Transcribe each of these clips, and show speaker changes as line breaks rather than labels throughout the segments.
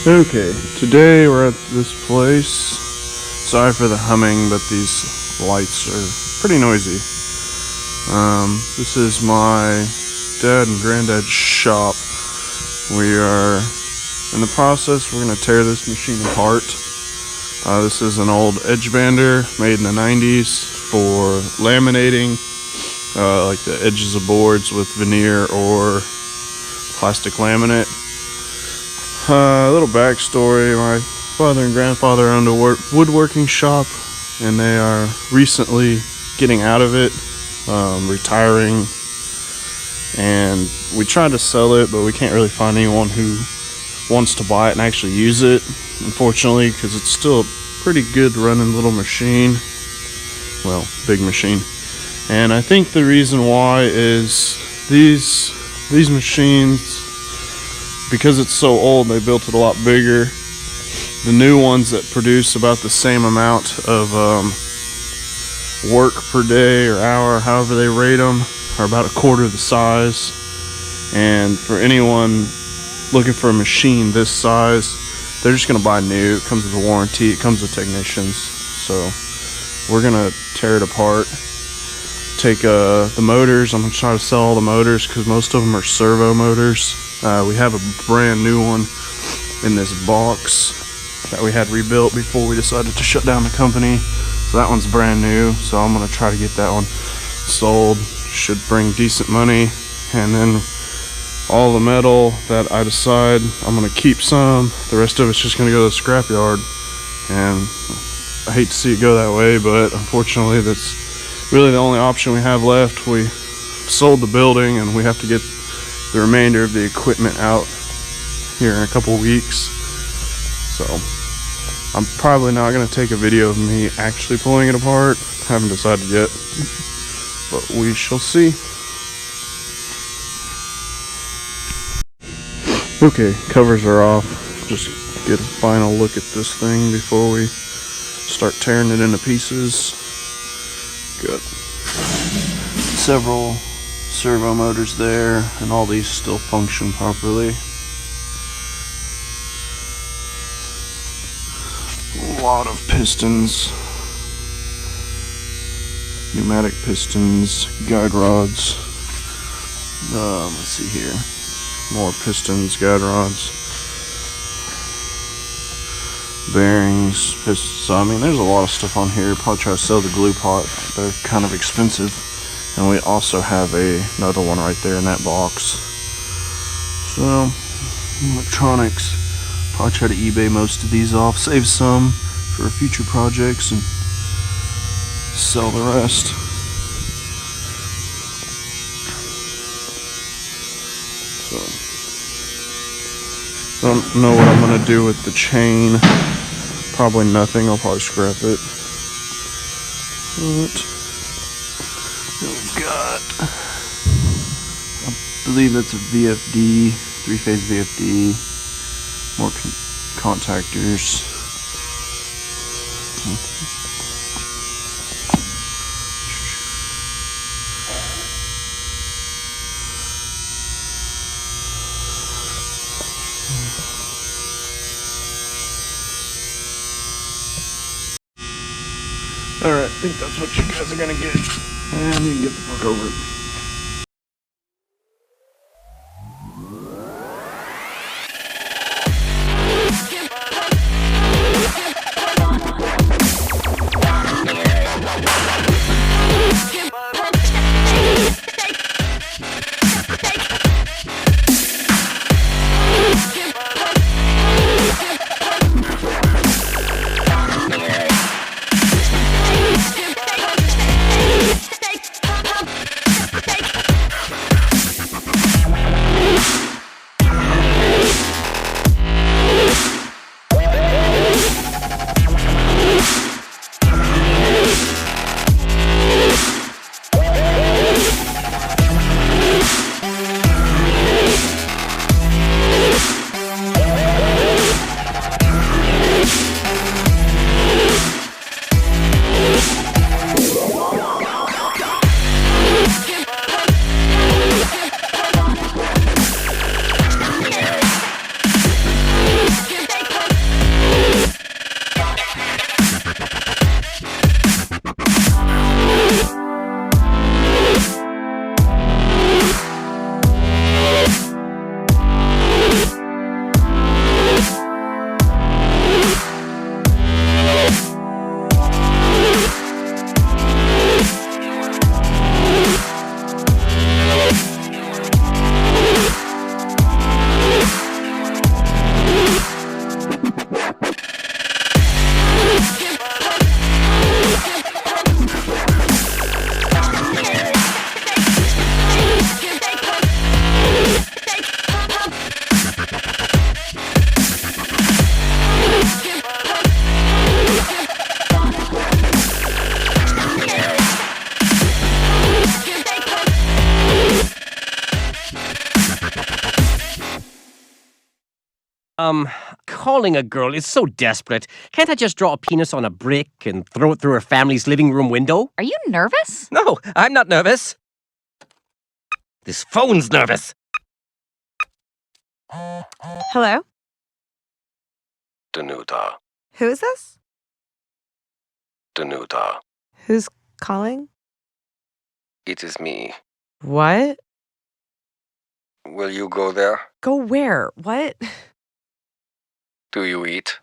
Okay, today we're at this place. Sorry for the humming, but these lights are pretty noisy. This is my dad and granddad's shop. We are in the process, we're going to tear this machine apart. This is an old EdgeBander made in the 90s for laminating like the edges of boards with veneer or plastic laminate. A little backstory: my father and grandfather owned a woodworking shop, and they are recently getting out of it, retiring, and we tried to sell it, but we can't really find anyone who wants to buy it and actually use it, unfortunately, because it's still a pretty good running little machine. Well, big machine. And I think the reason why is these machines, because it's so old, they built it a lot bigger. The new ones that produce about the same amount of work per day or hour, however they rate them, are about a quarter the size. And for anyone looking for a machine this size, they're just going to buy new. It comes with a warranty, it comes with technicians. So we're going to tear it apart, take the motors. I'm going to try to sell all the motors because most of them are servo motors. We have a brand new one in this box that we had rebuilt before we decided to shut down the company. So that one's brand new, so I'm going to try to get that one sold. Should bring decent money. And then all the metal that I decide, I'm going to keep some. The rest of it's just going to go to the scrapyard. And I hate to see it go that way, but unfortunately that's really the only option we have left. We sold the building and we have to get the remainder of the equipment out here in a couple weeks. So I'm probably not going to take a video of me actually pulling it apart. Haven't decided yet, but we shall see. Okay, covers are off. Just get a final look at this thing before we start tearing it into pieces. Got several servo motors there, and all these still function properly. A lot of pistons, pneumatic pistons, guide rods. Let's see here. More pistons, guide rods, bearings, pistons. So I mean, there's a lot of stuff on here. Probably try to sell the glue pot. They're kind of expensive. And we also have another one right there in that box. So, electronics. Probably try to eBay most of these off, save some for future projects, and sell the rest. So, I don't know what I'm going to do with the chain. Probably nothing. I'll probably scrap it. But we've got, I believe that's a VFD, 3-phase VFD, more contactors. Alright, I think that's what you guys are gonna get. And you can get the fuck over it.
Calling a girl is so desperate. Can't I just draw a penis on a brick and throw it through her family's living room window?
Are you nervous?
No, I'm not nervous. This phone's nervous.
Hello?
Danuta.
Who is this?
Danuta.
Who's calling?
It is me.
What?
Will you go there?
Go where? What?
Do you eat?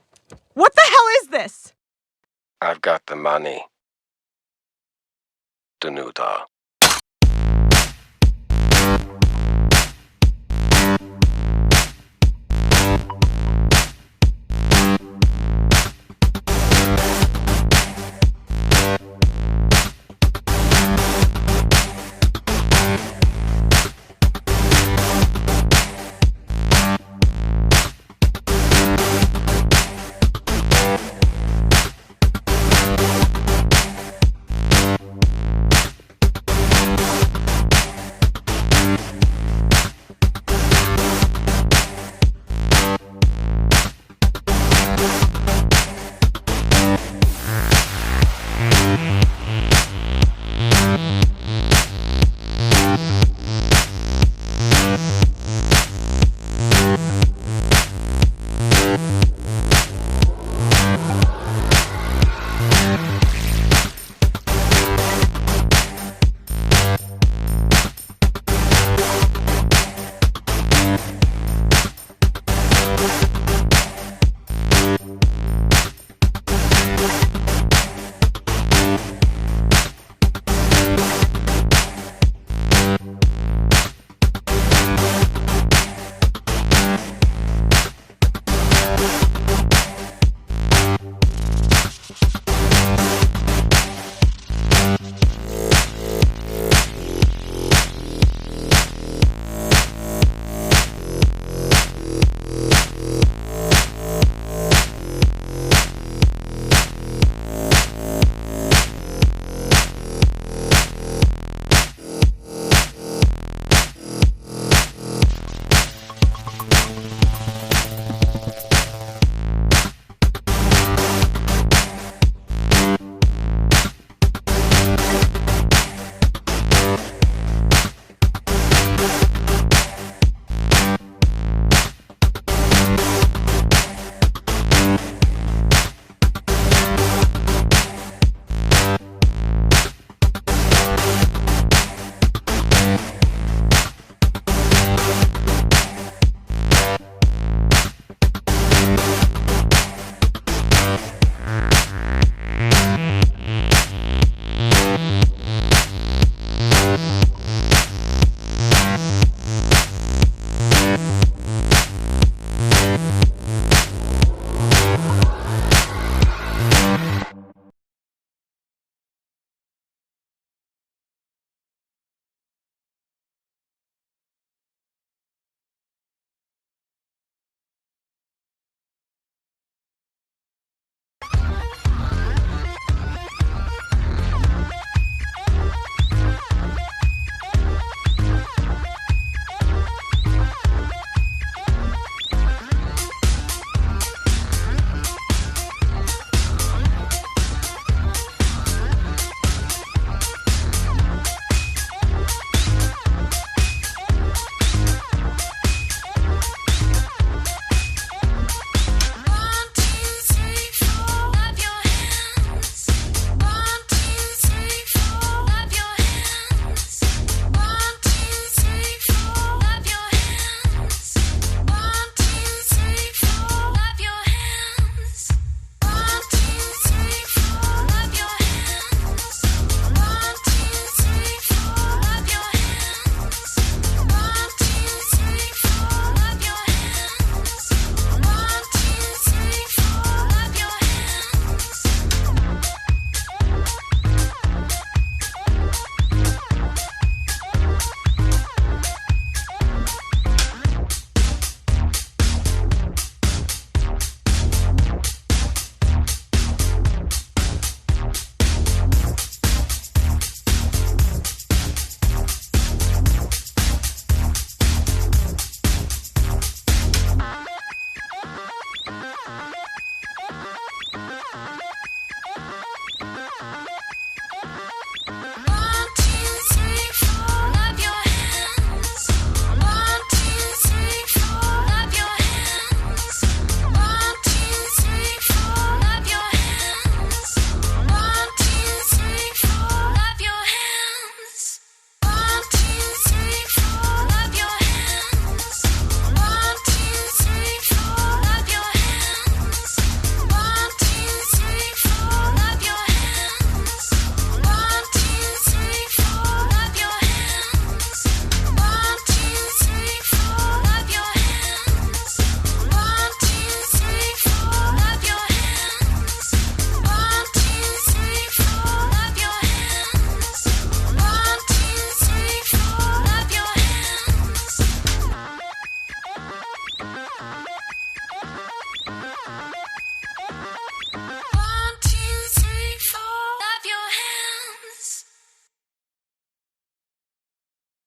What the hell is this?
I've got the money. Danuta.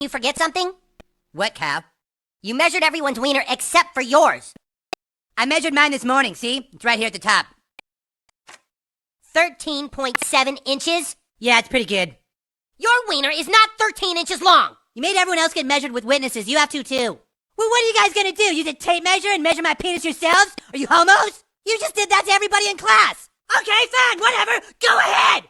You forget something? What, Cal? You measured everyone's wiener except for yours. I measured mine this morning, see? It's right here at the top. 13.7 inches? Yeah, it's pretty good. Your wiener is not 13 inches long. You made everyone else get measured with witnesses. You have to, too. Well, what are you guys gonna do? Use a tape measure and measure my penis yourselves? Are you homos? You just did that to everybody in class. Okay, fine, whatever. Go ahead.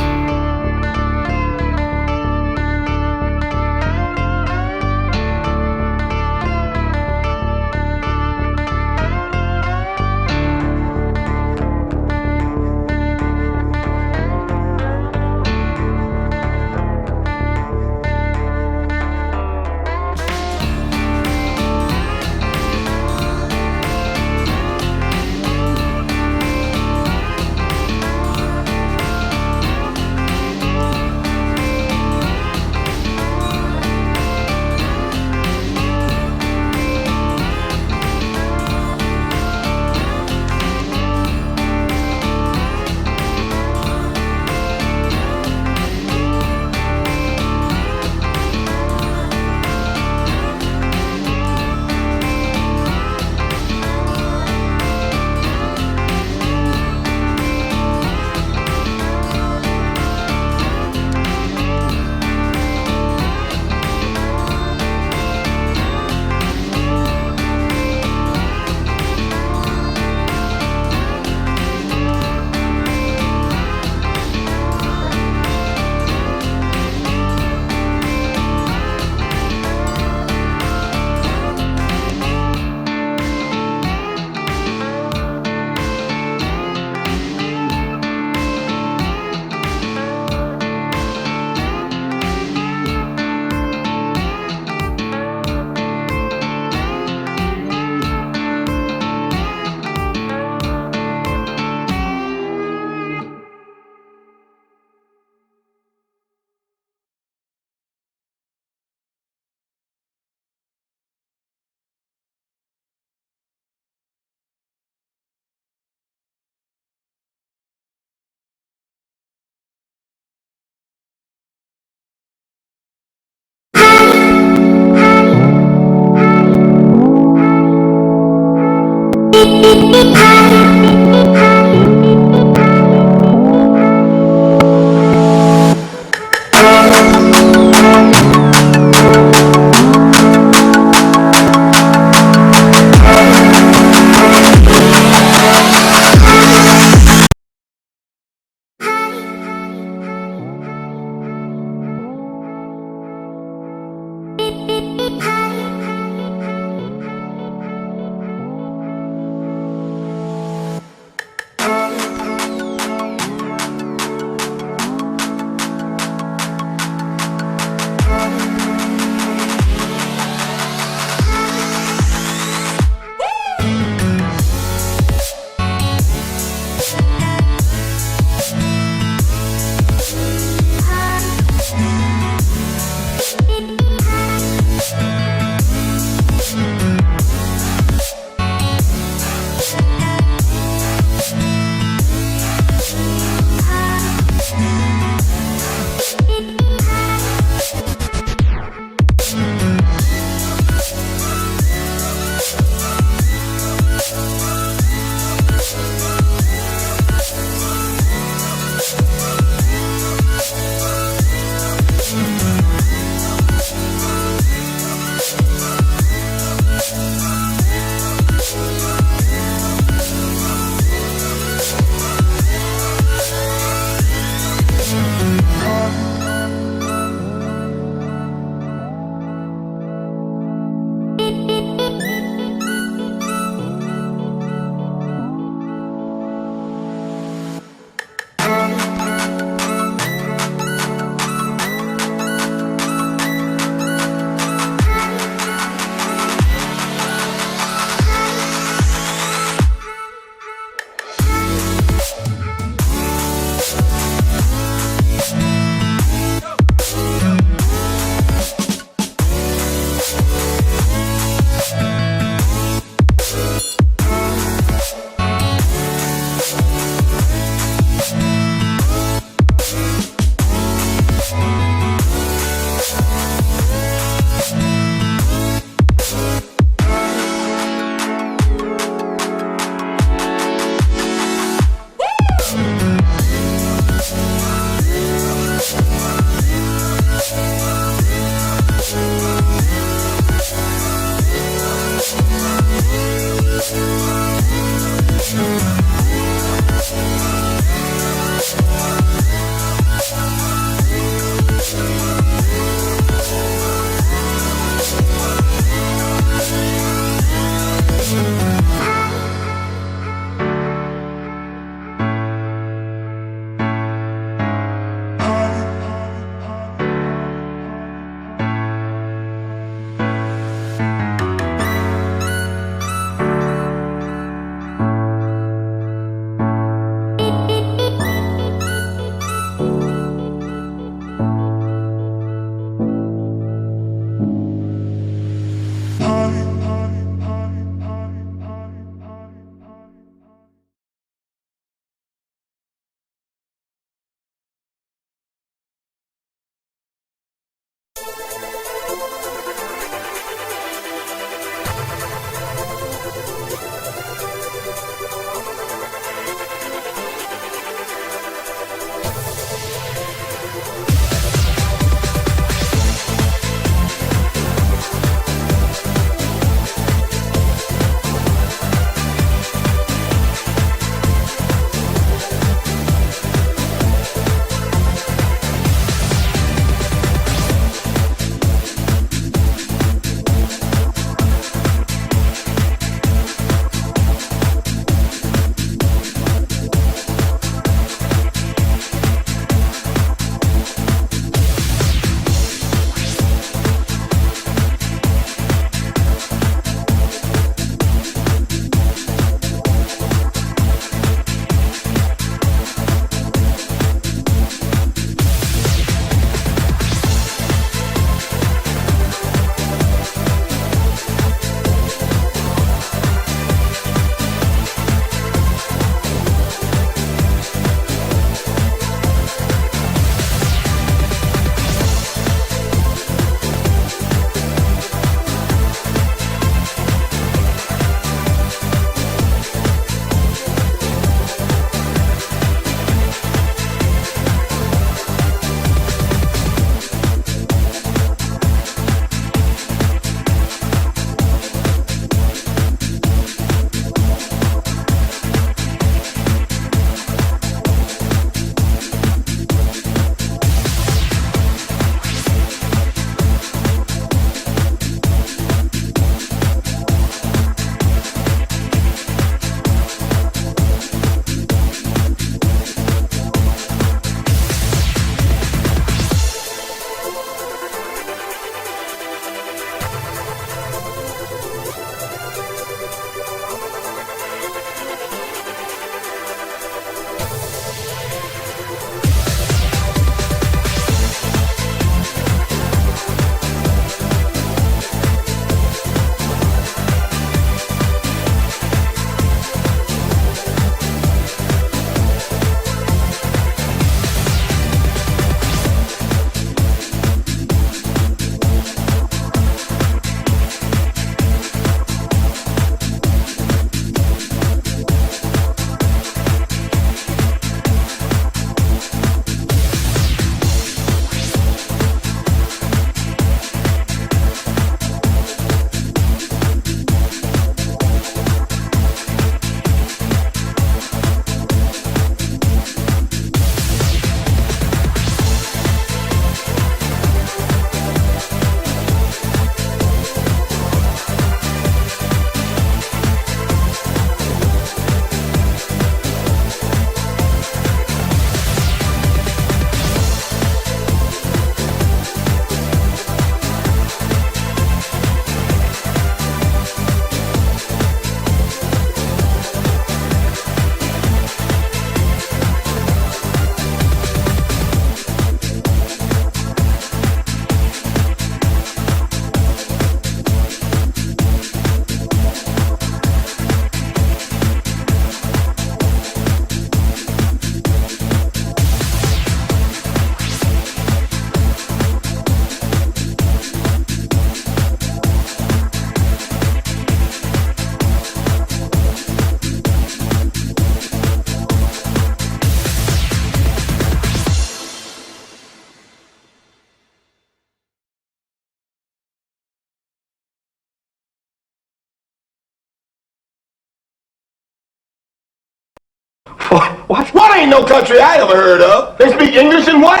What? What ain't no country I ever heard of? They speak English and what?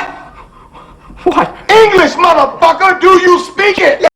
What? English, motherfucker! Do you speak it?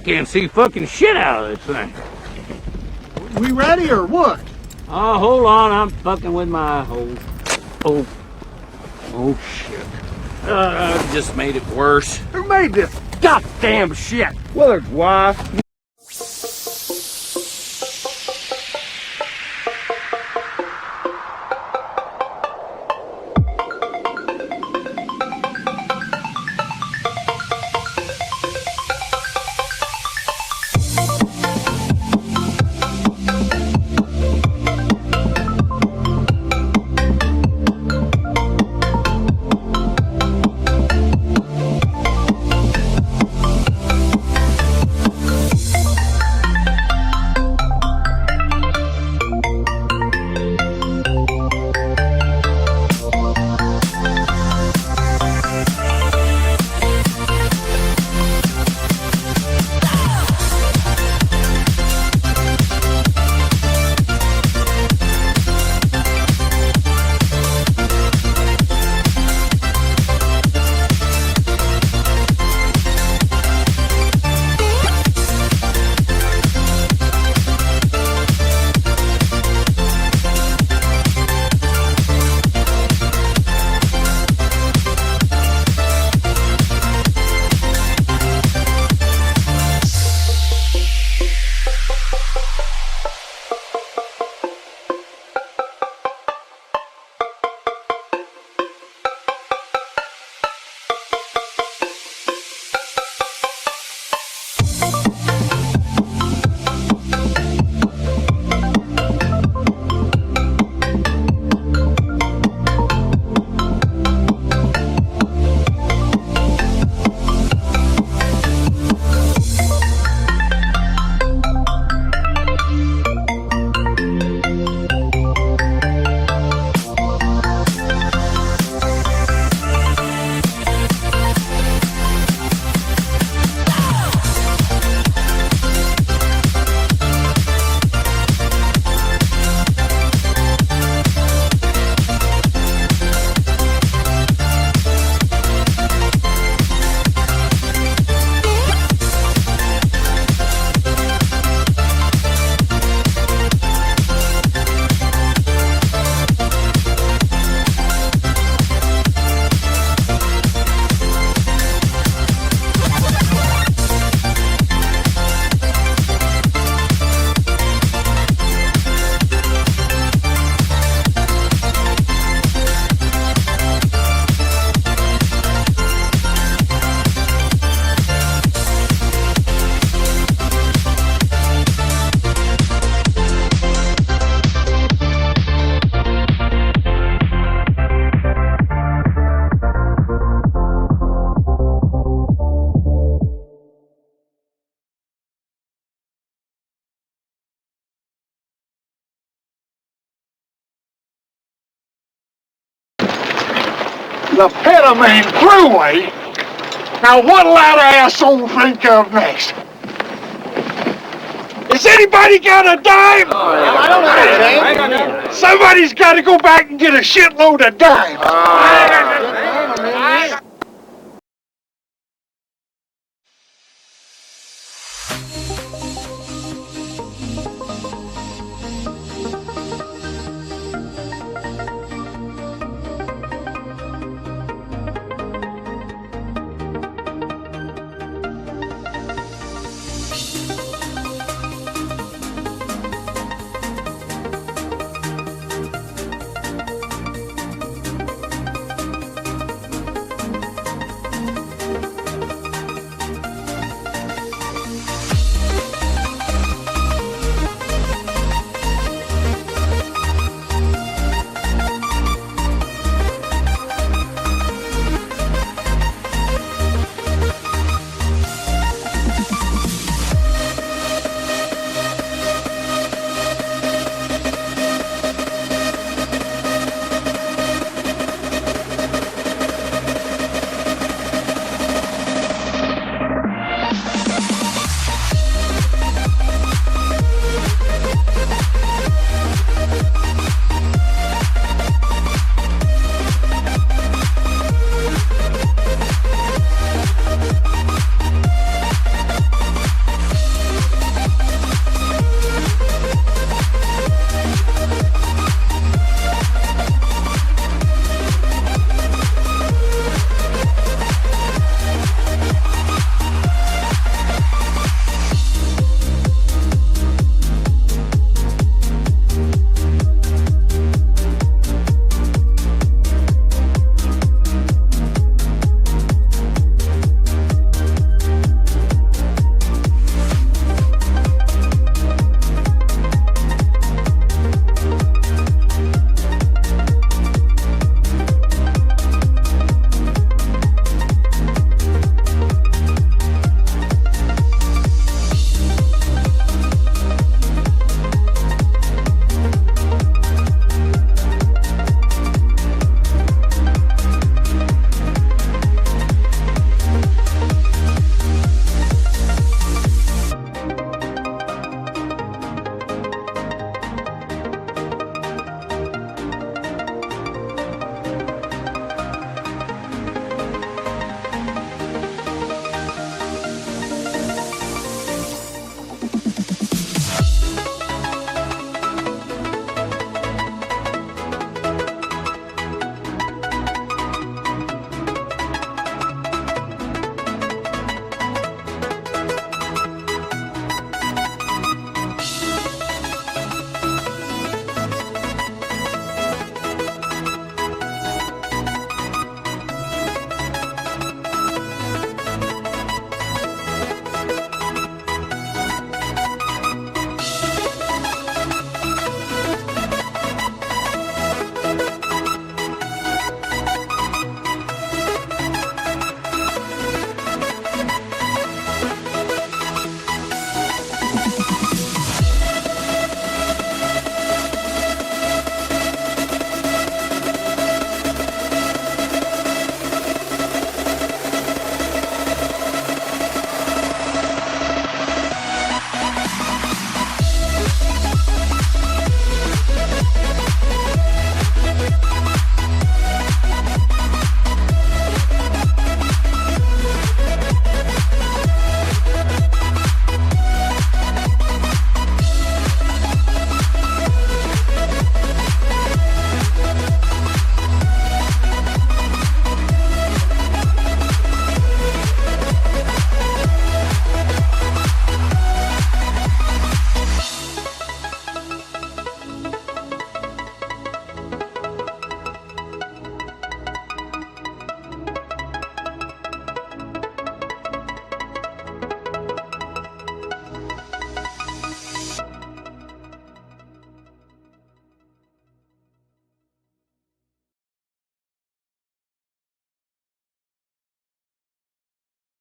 can't see fucking shit out of this thing.
We ready or what?
Oh, hold on, I'm fucking with my oh shit. Just made it worse.
Who made this goddamn shit?
Willard's wife.
The Petamine Thruway? Now what'll that asshole think of next? Has anybody got a dime? I don't know, James. Somebody's got to go back and get a shitload of dimes.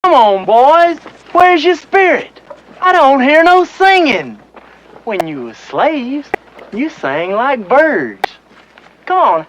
Come on, boys. Where's your spirit? I don't hear no singing. When you was slaves, you sang like birds. Come on.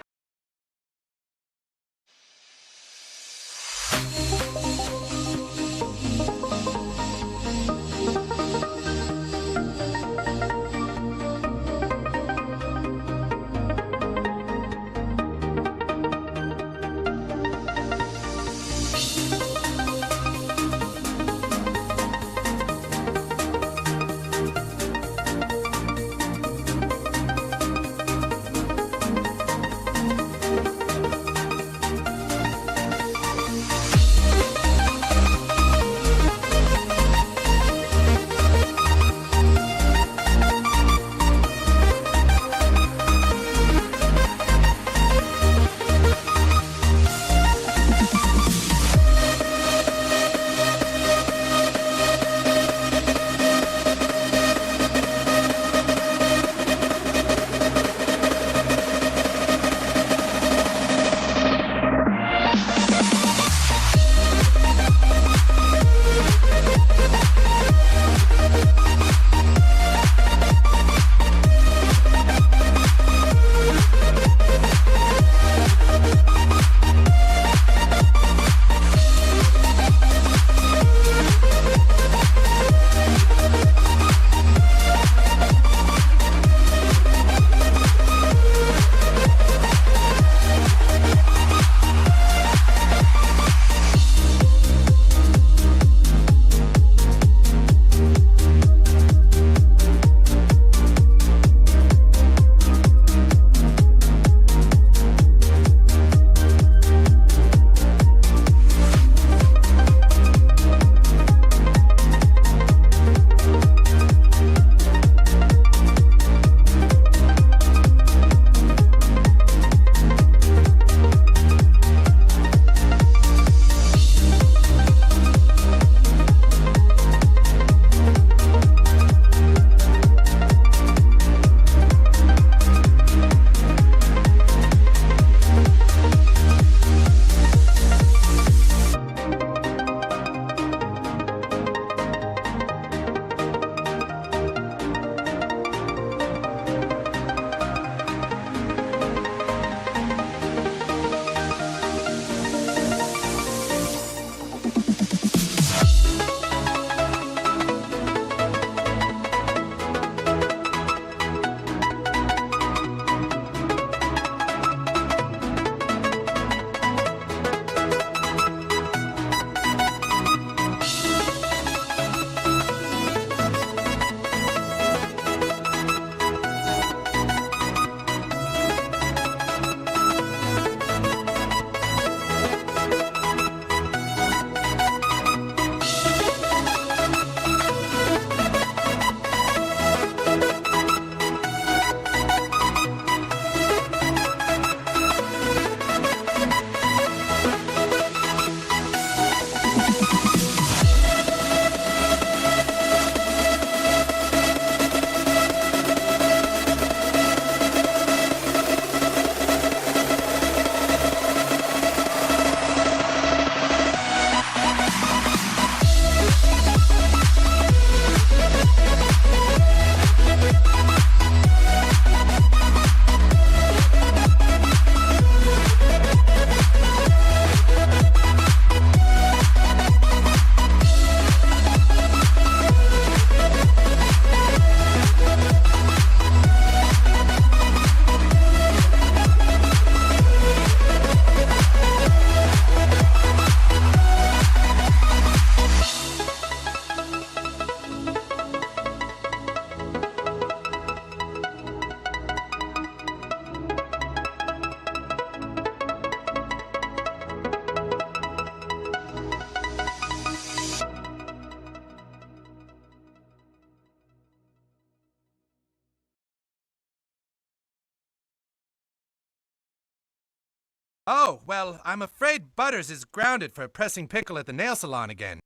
Oh, well, I'm afraid Butters is grounded for pressing pickle at the nail salon again.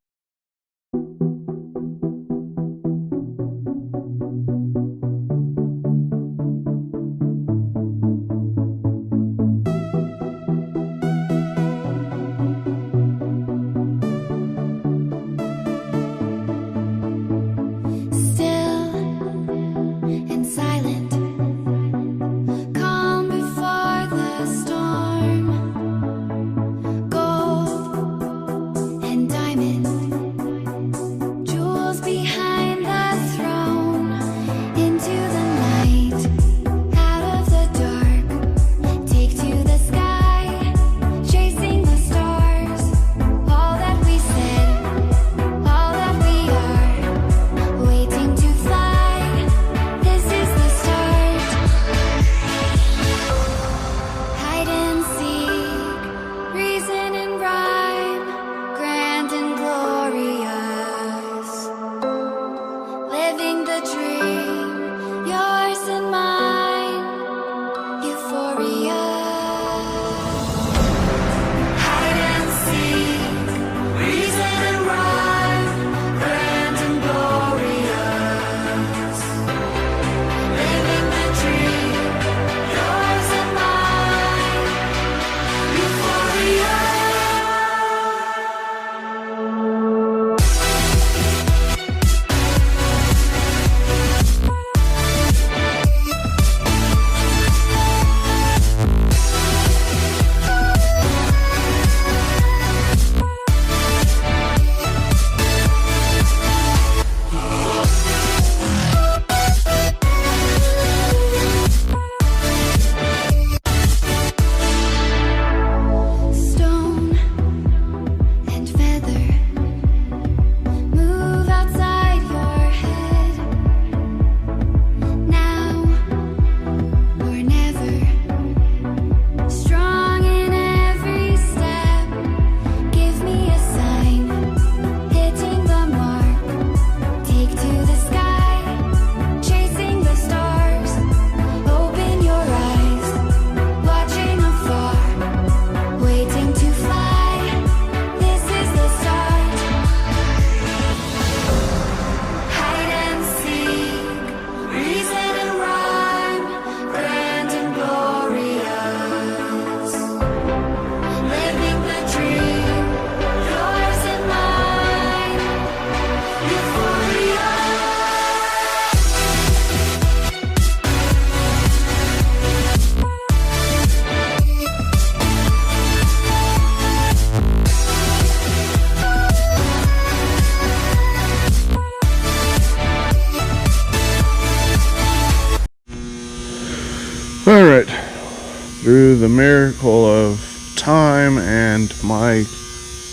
through the miracle of time and my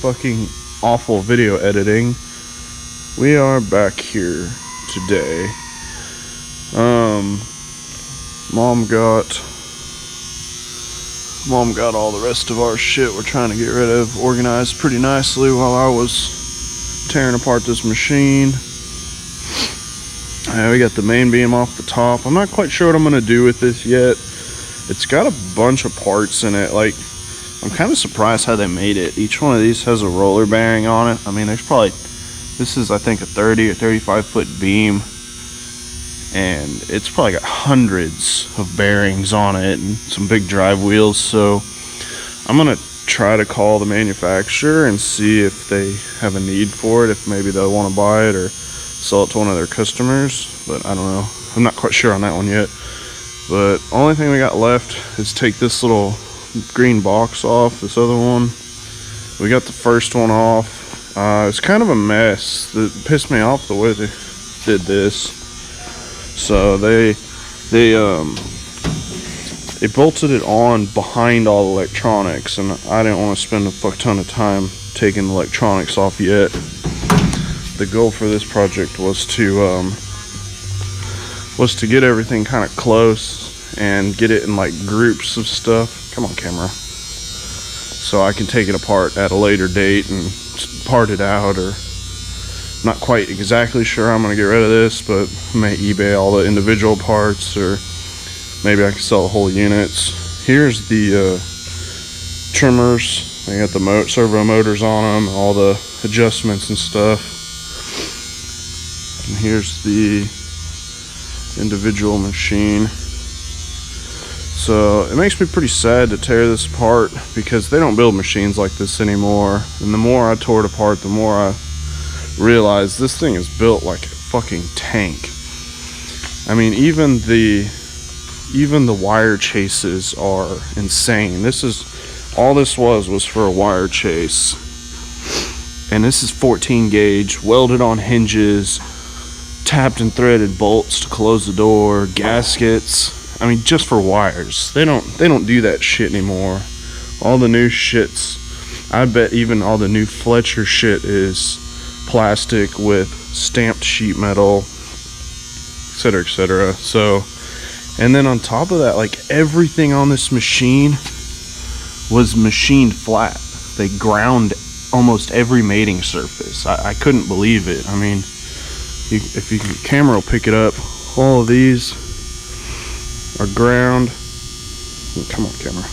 fucking awful video editing, we are back here today. Mom got all the rest of our shit we're trying to get rid of organized pretty nicely while I was tearing apart this machine. We got the main beam off the top. I'm not quite sure what I'm gonna do with this yet. It's got a bunch of parts in it. Like, I'm kind of surprised how they made it. Each one of these has a roller bearing on it. I mean, there's probably, this is I think a 30 or 35 foot beam, and it's probably got hundreds of bearings on it and some big drive wheels. So I'm gonna try to call the manufacturer and see if they have a need for it, if maybe they'll want to buy it or sell it to one of their customers. But I don't know, I'm not quite sure on that one yet. But only thing we got left is take this little green box off, this other one. We got the first one off. It's kind of a mess. It pissed me off the way they did this. So they bolted it on behind all the electronics, and I didn't want to spend a fuck ton of time taking the electronics off yet. The goal for this project was to get everything kind of close and get it in like groups of stuff. Come on, camera. So I can take it apart at a later date and part it out. Or not quite exactly sure how I'm gonna get rid of this, but I may eBay all the individual parts, or maybe I can sell the whole units. Here's the trimmers. They got the servo motors on them, all the adjustments and stuff. And here's the individual machine. So it makes me pretty sad to tear this apart, because they don't build machines like this anymore. And the more I tore it apart, the more I realized this thing is built like a fucking tank. I mean, even the wire chases are insane. This is all this was for a wire chase. And this is 14 gauge, welded on hinges, tapped and threaded bolts to close the door, gaskets. I mean, just for wires. They don't do that shit anymore. All the new shits, I bet even all the new Fletcher shit is plastic with stamped sheet metal, etc., etc. So, and then on top of that, like, everything on this machine was machined flat. They ground almost every mating surface. I couldn't believe it. I mean, if you can, camera will pick it up. All of these are ground. Come on, camera.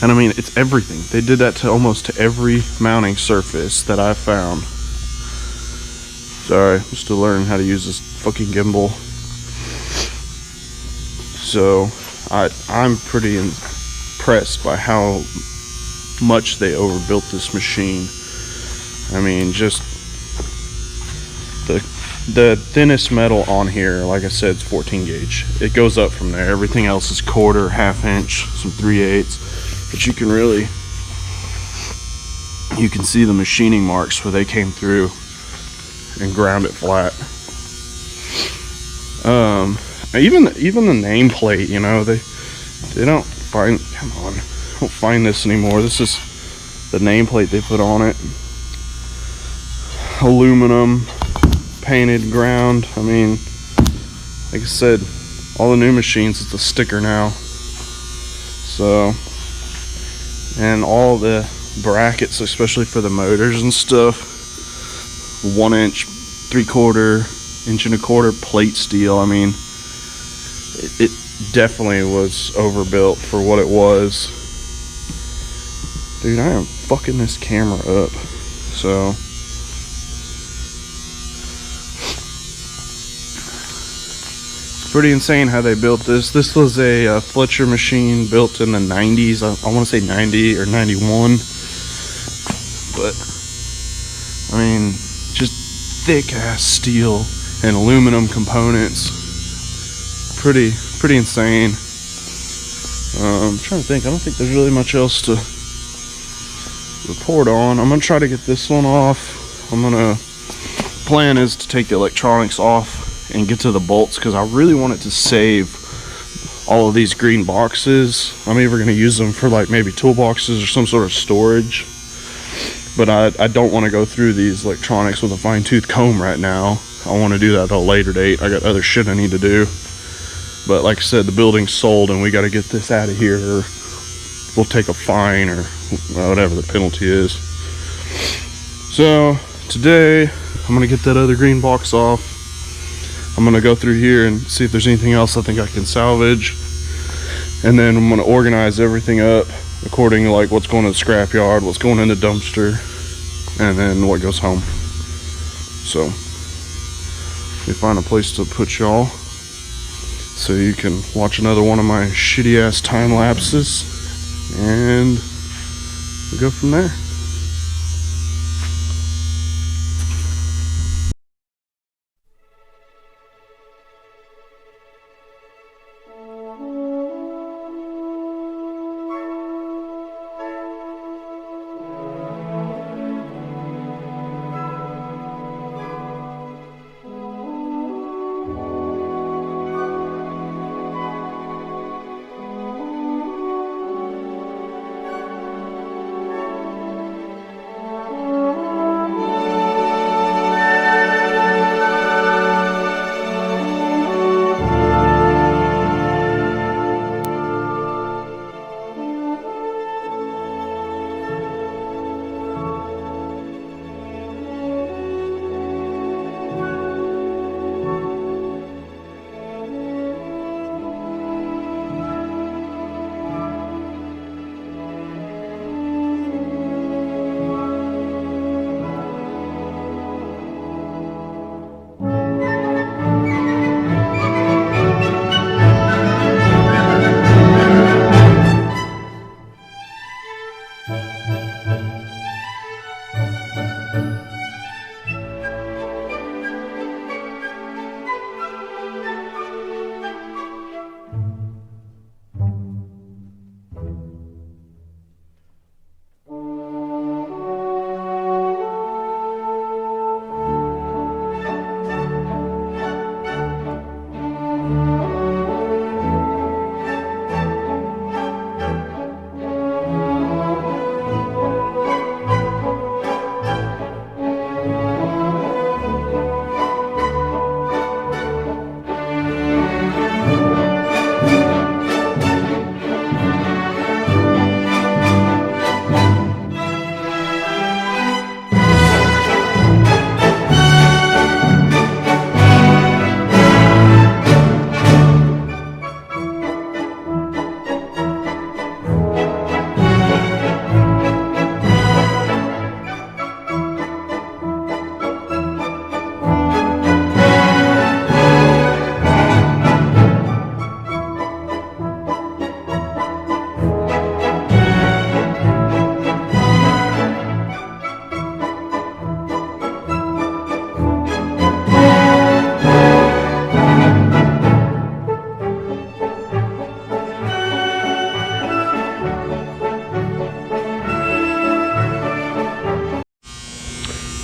And I mean, it's everything. They did that to almost every mounting surface that I found. Sorry, I'm still learning how to use this fucking gimbal. So I'm pretty impressed by how much they overbuilt this machine. I mean, just the thinnest metal on here, like I said, is 14 gauge. It goes up from there. Everything else is quarter, half inch, some 3/8. But you can see the machining marks where they came through and ground it flat. Even the nameplate, you know, they don't find, come on, don't find this anymore. This is the nameplate they put on it. Aluminum, painted, ground. I mean, like I said, all the new machines, it's a sticker now. So, and all the brackets, especially for the motors and stuff, 1 inch, 3/4 inch and a quarter plate steel. I mean, it definitely was overbuilt for what it was. Dude, I am fucking this camera up. So, it's pretty insane how they built this. This was a Fletcher machine built in the 90s. I want to say 90 or 91. But, I mean, just thick ass steel and aluminum components. Pretty insane. I'm trying to think. I don't think there's really much else to report on. I'm gonna try to get this one off. Plan is to take the electronics off and get to the bolts, because I really wanted to save all of these green boxes. I'm either going to use them for like maybe toolboxes or some sort of storage. But I don't want to go through these electronics with a fine-tooth comb right now. I want to do that at a later date. I got other shit I need to do. But like I said, the building's sold and we got to get this out of here, or we'll take a fine or whatever the penalty is. So today I'm going to get that other green box off. I'm going to go through here and see if there's anything else I think I can salvage. And then I'm going to organize everything up according to like what's going to the scrapyard, what's going in the dumpster, and then what goes home. So let me find a place to put y'all so you can watch another one of my shitty ass time lapses, and we'll go from there.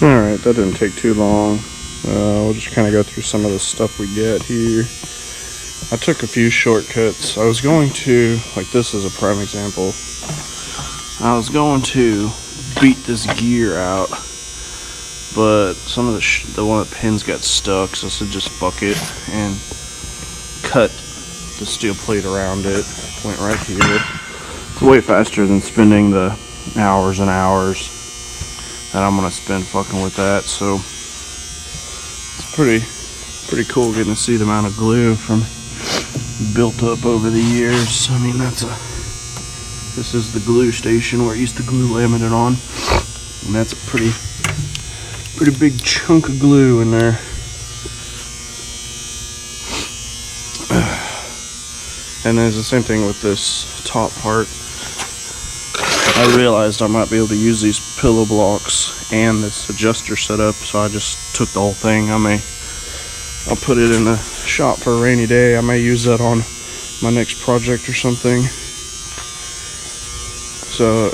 Alright, that didn't take too long. We'll just kind of go through some of the stuff we get here. I took a few shortcuts. I was going to, like this is a prime example, I was going to beat this gear out, but some of the one of the pins got stuck, so I said just fuck it and cut the steel plate around it. Went right here. It's way faster than spending the hours and hours that I'm gonna spend fucking with that. So it's pretty cool getting to see the amount of glue from built up over the years. I mean, this is the glue station where I used to glue laminate on, and that's a pretty big chunk of glue in there. And there's the same thing with this top part. I realized I might be able to use these pillow blocks and this adjuster setup, so I just took the whole thing. I'll put it in the shop for a rainy day. I may use that on my next project or something. So